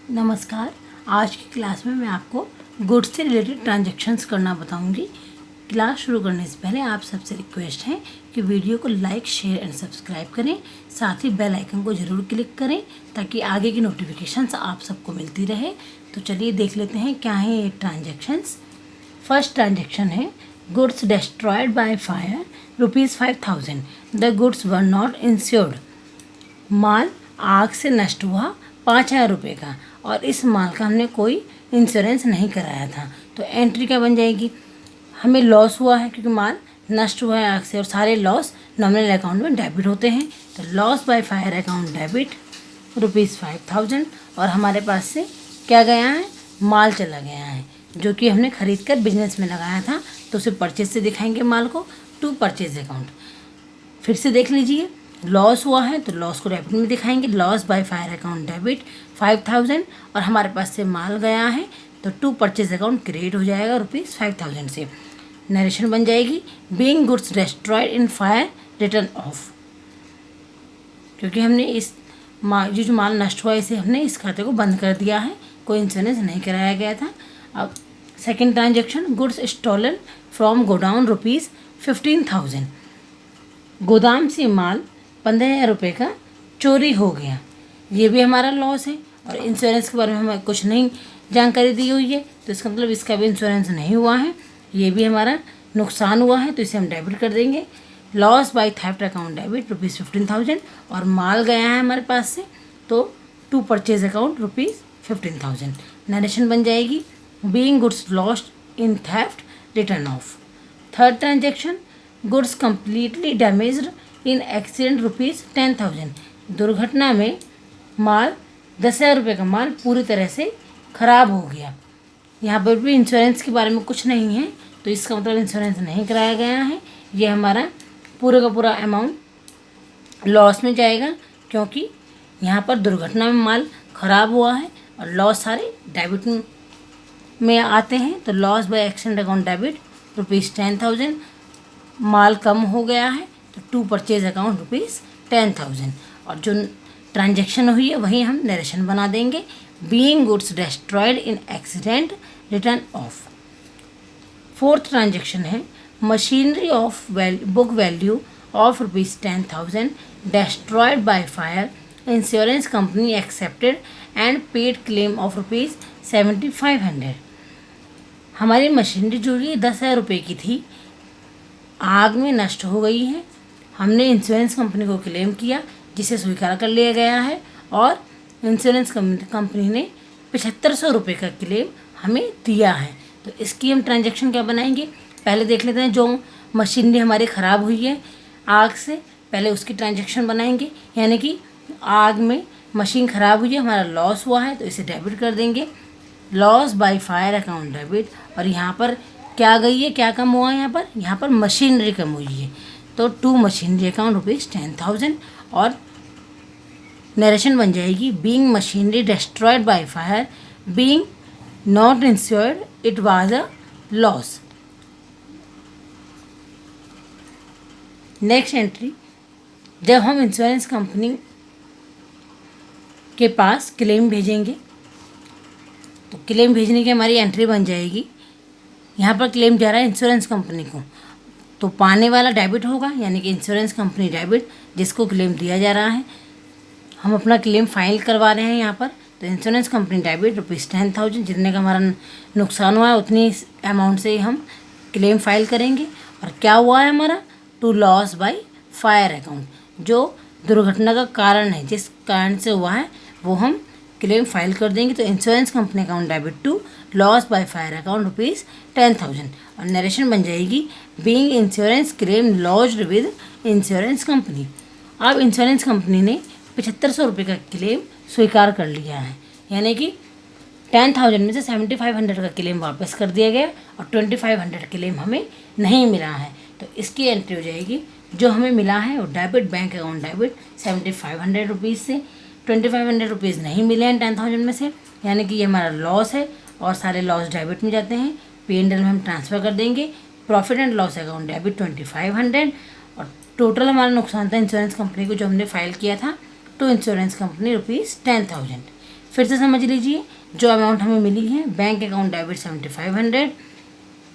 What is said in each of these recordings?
नमस्कार। आज की क्लास में मैं आपको गुड्स से रिलेटेड ट्रांजैक्शंस करना बताऊंगी। क्लास शुरू करने से पहले आप सबसे रिक्वेस्ट है कि वीडियो को लाइक, शेयर एंड सब्सक्राइब करें। साथ ही बेल आइकन को ज़रूर क्लिक करें ताकि आगे की नोटिफिकेशंस आप सबको मिलती रहे। तो चलिए देख लेते हैं क्या है ये ट्रांजैक्शंस। फर्स्ट ट्रांजैक्शन है goods destroyed by fire ₹5000। The goods were not insured. माल आग से नष्ट हुआ 5000 रुपये का और इस माल का हमने कोई इंश्योरेंस नहीं कराया था। तो एंट्री क्या बन जाएगी? हमें लॉस हुआ है क्योंकि माल नष्ट हुआ है आग से और सारे लॉस नॉमिनल अकाउंट में डेबिट होते हैं। तो loss by fire account debit ₹5000 और हमारे पास से क्या गया है? माल चला गया है जो कि हमने खरीद कर बिजनेस में लगाया था। तो उसे परचेज से दिखाएंगे माल को टू परचेज अकाउंट। फिर से देख लीजिए, लॉस हुआ है तो लॉस को डेबिट में दिखाएंगे। Loss by fire account debit 5000 और हमारे पास से माल गया है तो टू परचेज अकाउंट क्रिएट हो जाएगा ₹5000 से। नरेशन बन जाएगी being goods destroyed in fire return of. क्योंकि हमने इस जो माल नष्ट हुआ इसे हमने इस खाते को बंद कर दिया है, कोई इंश्योरेंस नहीं कराया गया था। अब second transaction goods stolen from godown ₹15,000। गोदाम से माल 15,000 रुपये का चोरी हो गया। ये भी हमारा लॉस है और इंश्योरेंस के बारे में हमें कुछ नहीं जानकारी दी हुई है तो इसका मतलब इसका भी इंश्योरेंस नहीं हुआ है। ये भी हमारा नुकसान हुआ है तो इसे हम डेबिट कर देंगे। Loss by theft account debit ₹15,000 और माल गया है हमारे पास से तो टू परचेज अकाउंट ₹15,000। नरेशन बन जाएगी being goods lost in theft return of. Third transaction goods completely damaged in accident ₹10,000। दुर्घटना में माल 10,000 रुपये का माल पूरी तरह से ख़राब हो गया। यहाँ पर भी इंश्योरेंस के बारे में कुछ नहीं है तो इसका मतलब इंश्योरेंस नहीं कराया गया है। ये हमारा पूरे का पूरा अमाउंट लॉस में जाएगा क्योंकि यहाँ पर दुर्घटना में माल ख़राब हुआ है और लॉस सारे डेबिट में आते हैं। तो loss by accident account debit ₹10,000। माल कम हो गया है तो टू परचेज अकाउंट ₹10,000 और जो ट्रांजैक्शन हुई है वही हम नरेशन बना देंगे being goods destroyed in accident return of. Fourth transaction है machinery of book value of ₹10,000 destroyed by fire. Insurance company accepted and paid claim of ₹7,500। हमारी मशीनरी जो ये 10,000 रुपये की थी, आग में नष्ट हो गई है। हमने इंश्योरेंस कंपनी को क्लेम किया जिसे स्वीकार कर लिया गया है और इंश्योरेंस कंपनी ने 7,500 रुपये का क्लेम हमें दिया है। तो इसकी हम ट्रांजैक्शन क्या बनाएंगे? पहले देख लेते हैं जो मशीनरी हमारी ख़राब हुई है आग से, पहले उसकी ट्रांजैक्शन बनाएंगे। यानी कि आग में मशीन ख़राब हुई है, हमारा लॉस हुआ है तो इसे डेबिट कर देंगे। Loss by fire account debit और यहाँ पर क्या गई है, क्या कम हुआ है? यहाँ पर मशीनरी कम हुई है तो टू मशीनरी अकाउंट ₹10,000 और नरेशन बन जाएगी being machinery destroyed by fire being not insured it was a loss. Next entry, जब हम इंश्योरेंस कंपनी के पास क्लेम भेजेंगे तो क्लेम भेजने की हमारी एंट्री बन जाएगी। यहाँ पर क्लेम जा रहा है इंश्योरेंस कंपनी को तो पाने वाला डेबिट होगा यानी कि इंश्योरेंस कंपनी डेबिट जिसको क्लेम दिया जा रहा है। हम अपना क्लेम फाइल करवा रहे हैं यहाँ पर तो इंश्योरेंस कंपनी डेबिट ₹10,000। जितने का हमारा नुकसान हुआ है उतनी अमाउंट से ही हम क्लेम फाइल करेंगे। और क्या हुआ है हमारा? To loss by fire account. जो दुर्घटना का कारण है, जिस कारण से हुआ है वो हम क्लेम फाइल कर देंगे। तो insurance company account debit to loss by fire account ₹10,000 और नरेशन बन जाएगी being insurance claim lodged with insurance company. अब इंश्योरेंस कंपनी ने 7,500 रुपये का क्लेम स्वीकार कर लिया है यानी कि 10,000 में से 7,500 का क्लेम वापस कर दिया गया और 2,500 क्लेम हमें नहीं मिला है। तो इसकी एंट्री हो जाएगी जो हमें मिला है वो debit bank account debit 7,500 rupees से। 2,500 रुपीज़ नहीं मिले हैं 10,000 में से यानी कि ये हमारा लॉस है और सारे लॉस डेबिट में जाते हैं। P&L में हम ट्रांसफ़र कर देंगे। Profit and loss account debit 2,500 और टोटल हमारा नुकसान था इंश्योरेंस कंपनी को जो हमने फाइल किया था टू इंश्योरेंस कंपनी ₹10,000। फिर से समझ लीजिए, जो अमाउंट हमें मिली है बैंक अकाउंट डेबिट 7500,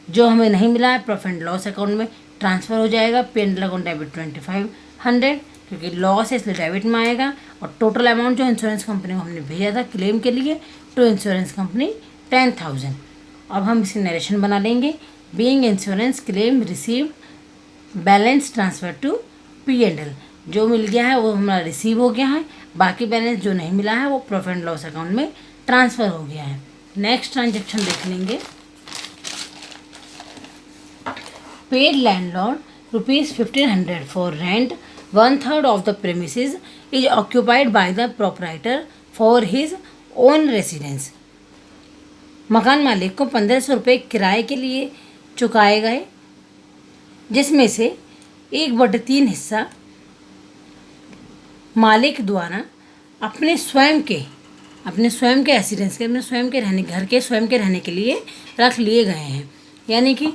जो हमें नहीं मिला है प्रॉफिट एंड लॉस अकाउंट में ट्रांसफ़र हो जाएगा P&L अकाउंट डेबिट 2500, क्योंकि लॉस है इसलिए डेबिट में आएगा। और टोटल अमाउंट जो इंश्योरेंस कंपनी को हमने भेजा था क्लेम के लिए टू इंश्योरेंस कंपनी 10,000। अब हम इसे नरेशन बना लेंगे। Being insurance claim receive balance transfer to P&L, जो मिल गया है वो हमारा रिसीव हो गया है, बाकी बैलेंस जो नहीं मिला है वो प्रॉफिट एंड लॉस अकाउंट में ट्रांसफ़र हो गया है। नेक्स्ट ट्रांजेक्शन देख लेंगे। Paid landlord ₹1500 for rent, 1/3 of the premises is occupied by the proprietor for his own residence. मकान मालिक को 1500 रुपये किराए के लिए चुकाए गए, जिसमें से 1/3 हिस्सा मालिक द्वारा अपने स्वयं के रेसिडेंस के, अपने स्वयं के रहने, घर के स्वयं के रहने के लिए रख लिए गए हैं। यानी कि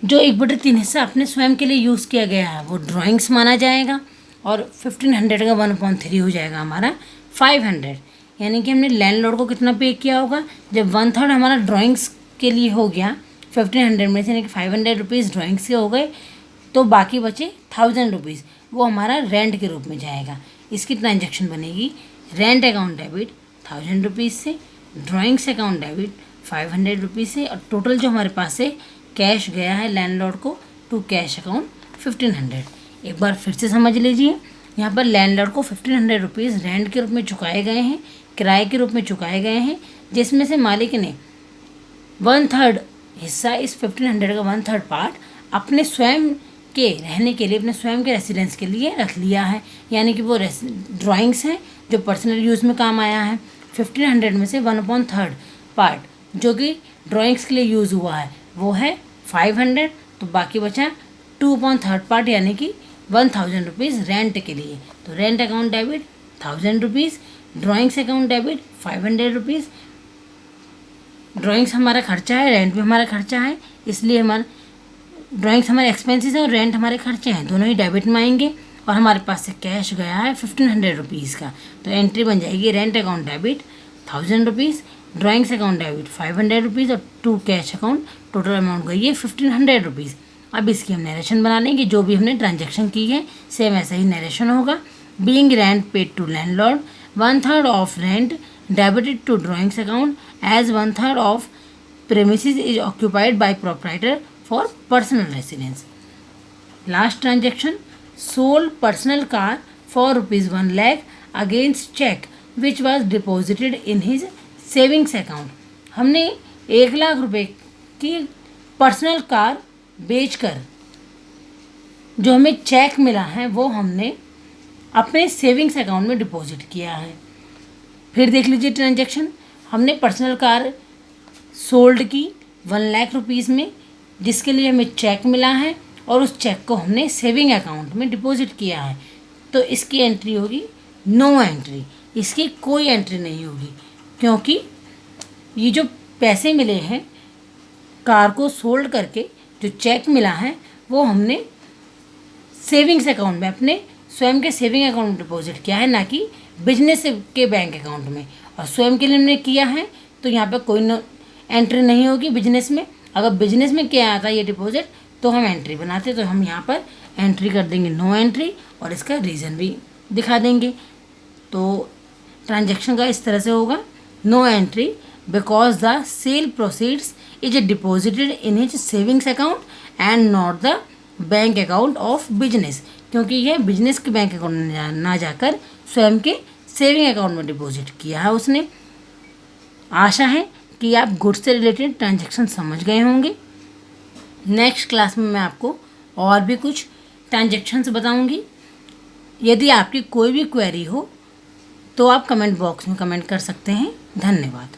जो 1/3 हिस्सा अपने स्वयं के लिए यूज़ किया गया है वो ड्राइंग्स माना जाएगा, और 1500 का 1/3 हो जाएगा हमारा 500। यानी कि हमने लैंडलॉर्ड को कितना पे किया होगा, जब 1/3 हमारा ड्राइंग्स के लिए हो गया 1500 में से, यानी कि 500 रुपीज़ ड्राइंग्स के हो गए, तो बाकी बचे 1000 रुपीज़, वो हमारा रेंट के रूप में जाएगा। इसकी ट्रांजैक्शन बनेगी रेंट अकाउंट डेबिट 1000 रुपीज़ से, ड्राइंग्स अकाउंट डेबिट 500 रुपीज़ से, और टोटल जो हमारे पास से कैश गया है लैंडलॉर्ड को टू कैश अकाउंट 1500। एक बार फिर से समझ लीजिए, यहाँ पर लैंडलॉर्ड को 1500 रुपीज़ रेंट के रूप में चुकाए गए हैं, किराए के रूप में चुकाए गए हैं, जिसमें से मालिक ने 1/3 हिस्सा, इस 1500 का 1/3 पार्ट अपने स्वयं के रहने के लिए, अपने स्वयं के रेसिडेंस के लिए रख लिया है। यानी कि वो ड्राइंग्स हैं जो पर्सनल यूज़ में काम आया है। 1500 में से 1/3 पार्ट जो कि ड्राइंग्स के लिए यूज़ हुआ है वो है 500, तो बाकी बचा 2/3 पार्ट यानी कि 1000 रुपीज़ रेंट के लिए। तो rent account debit 1000 rupees, drawings account debit 500 rupees. Drawings हमारा खर्चा है, रेंट भी हमारा खर्चा है, इसलिए हमारा ड्राइंग्स हमारे एक्सपेंसेस हैं और रेंट हमारे खर्चे हैं, दोनों ही डेबिट में आएंगे। और हमारे पास से कैश गया है 1500 रुपीज़ का, तो एंट्री बन जाएगी rent account debit 1000 rupees, drawings account debit 500 rupees, और to cash account total amount गई है 1500 रुपीज़। अब इसकी हम नरेशन बना लेंगे, जो भी हमने ट्रांजेक्शन की है सेम ऐसा ही नरेशन होगा। Being rent paid to landlord, 1/3 of rent debited to drawings account as 1/3 of premises is occupied by proprietor for personal residence. Last transaction, sold personal car for ₹1 lakh against cheque which was deposited in his savings account. हमने 1 लाख रुपए की personal car बेचकर जो हमें check मिला है वो हमने अपने सेविंग्स अकाउंट में डिपॉजिट किया है। फिर देख लीजिए ट्रांजैक्शन, हमने पर्सनल कार सोल्ड की 1 लाख रुपीज़ में, जिसके लिए हमें चेक मिला है, और उस चेक को हमने सेविंग अकाउंट में डिपॉजिट किया है। तो इसकी एंट्री होगी नो एंट्री, इसकी कोई एंट्री नहीं होगी, क्योंकि ये जो पैसे मिले हैं कार को सोल्ड करके, जो चेक मिला है वो हमने सेविंग्स अकाउंट में, अपने स्वयं के सेविंग अकाउंट में डिपॉजिट किया है, ना कि बिजनेस के बैंक अकाउंट में। और स्वयं के लिए हमने किया है तो यहाँ पे कोई एंट्री नहीं होगी बिजनेस में। अगर बिजनेस में किया था ये डिपॉजिट तो हम एंट्री बनाते, तो हम यहाँ पर एंट्री कर देंगे नो एंट्री, और इसका रीज़न भी दिखा देंगे। तो ट्रांजैक्शन का इस तरह से होगा, no entry because the sale proceeds is deposited in his savings account and not the bank account of business, क्योंकि यह बिजनेस के बैंक अकाउंट में ना जाकर स्वयं के सेविंग अकाउंट में डिपॉजिट किया है उसने। आशा है कि आप गुड्स से रिलेटेड ट्रांजैक्शन समझ गए होंगे। नेक्स्ट क्लास में मैं आपको और भी कुछ ट्रांजैक्शंस बताऊंगी। यदि आपकी कोई भी क्वेरी हो तो आप कमेंट बॉक्स में कमेंट कर सकते हैं। धन्यवाद।